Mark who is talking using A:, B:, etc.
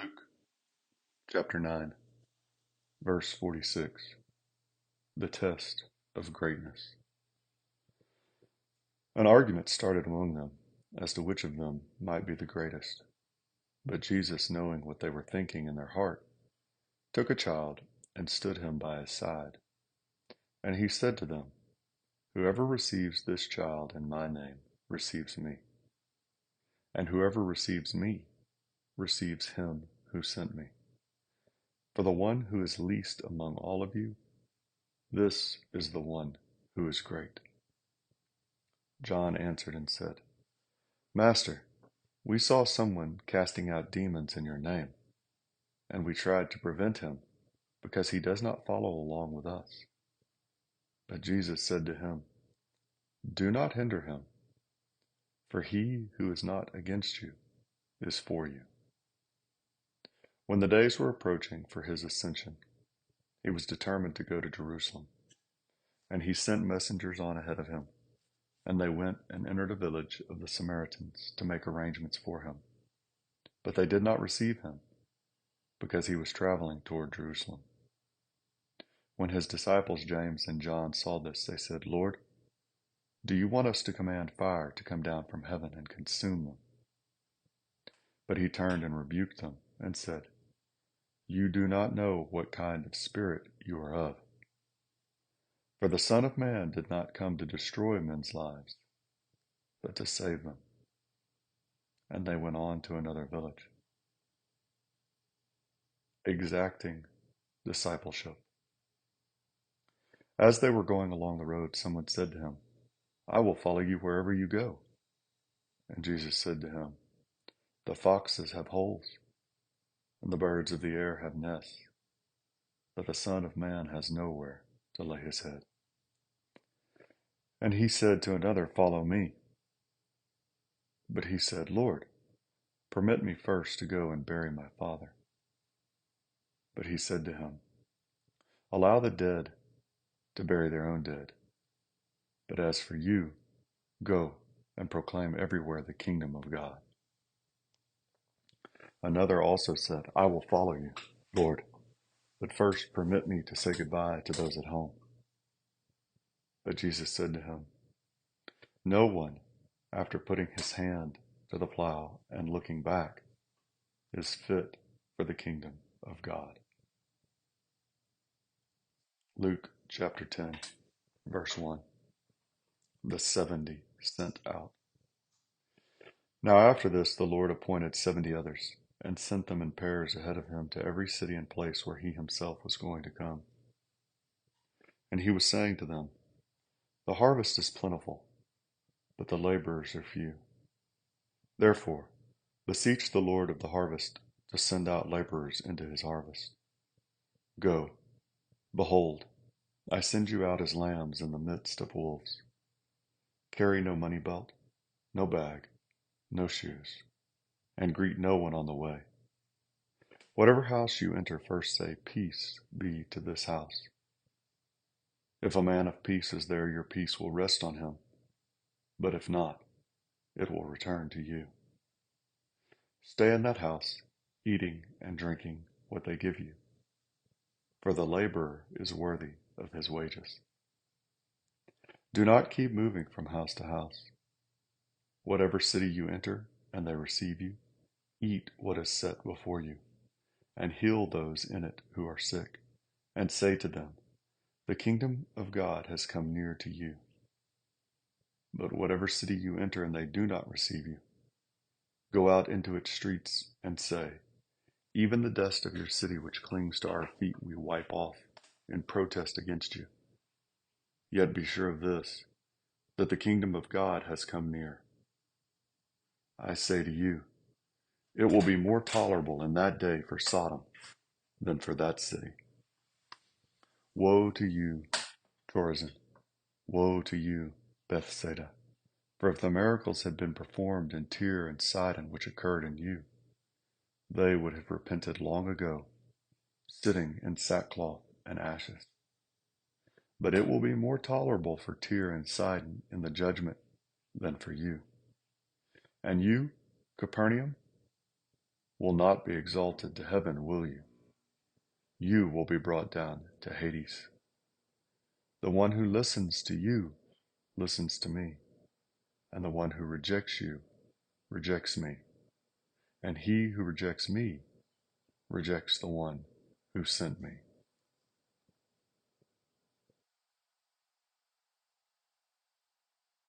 A: Luke chapter 9, verse 46. The test of greatness. An argument started among them as to which of them might be the greatest. But Jesus, knowing what they were thinking in their heart, took a child and stood him by his side. And he said to them, "Whoever receives this child in my name receives me. And whoever receives me receives him who sent me. For the one who is least among all of you, this is the one who is great." John answered and said, "Master, we saw someone casting out demons in your name, and we tried to prevent him because he does not follow along with us." But Jesus said to him, "Do not hinder him, for he who is not against you is for you." When the days were approaching for his ascension, he was determined to go to Jerusalem, and he sent messengers on ahead of him, and they went and entered a village of the Samaritans to make arrangements for him. But they did not receive him, because he was traveling toward Jerusalem. When his disciples James and John saw this, they said, "Lord, do you want us to command fire to come down from heaven and consume them?" But he turned and rebuked them and said, "You do not know what kind of spirit you are of. For the Son of Man did not come to destroy men's lives, but to save them." And they went on to another village. Exacting discipleship. As they were going along the road, someone said to him, "I will follow you wherever you go." And Jesus said to him, "The foxes have holes, and the birds of the air have nests, but the Son of Man has nowhere to lay his head." And he said to another, "Follow me." But he said, "Lord, permit me first to go and bury my father." But he said to him, "Allow the dead to bury their own dead. But as for you, go and proclaim everywhere the kingdom of God." Another also said, "I will follow you, Lord, but first permit me to say goodbye to those at home." But Jesus said to him, "No one, after putting his hand to the plow and looking back, is fit for the kingdom of God." Luke chapter 10, verse 1. The 70 sent out. Now after this the Lord appointed 70 others, and sent them in pairs ahead of him to every city and place where he himself was going to come. And he was saying to them, "The harvest is plentiful, but the laborers are few. Therefore, beseech the Lord of the harvest to send out laborers into his harvest. Go, behold, I send you out as lambs in the midst of wolves. Carry no money belt, no bag, no shoes, and greet no one on the way. Whatever house you enter, first say, 'Peace be to this house.' If a man of peace is there, your peace will rest on him, but if not, it will return to you. Stay in that house, eating and drinking what they give you, for the laborer is worthy of his wages. Do not keep moving from house to house. Whatever city you enter and they receive you, eat what is set before you, and heal those in it who are sick, and say to them, 'The kingdom of God has come near to you.' But whatever city you enter and they do not receive you, go out into its streets and say, 'Even the dust of your city which clings to our feet we wipe off in protest against you.' Yet be sure of this, that the kingdom of God has come near. I say to you, it will be more tolerable in that day for Sodom than for that city. Woe to you, Chorazin! Woe to you, Bethsaida! For if the miracles had been performed in Tyre and Sidon which occurred in you, they would have repented long ago, sitting in sackcloth and ashes. But it will be more tolerable for Tyre and Sidon in the judgment than for you. And you, Capernaum, will not be exalted to heaven, will you? You will be brought down to Hades. The one who listens to you listens to me, and the one who rejects you rejects me, and he who rejects me rejects the one who sent me.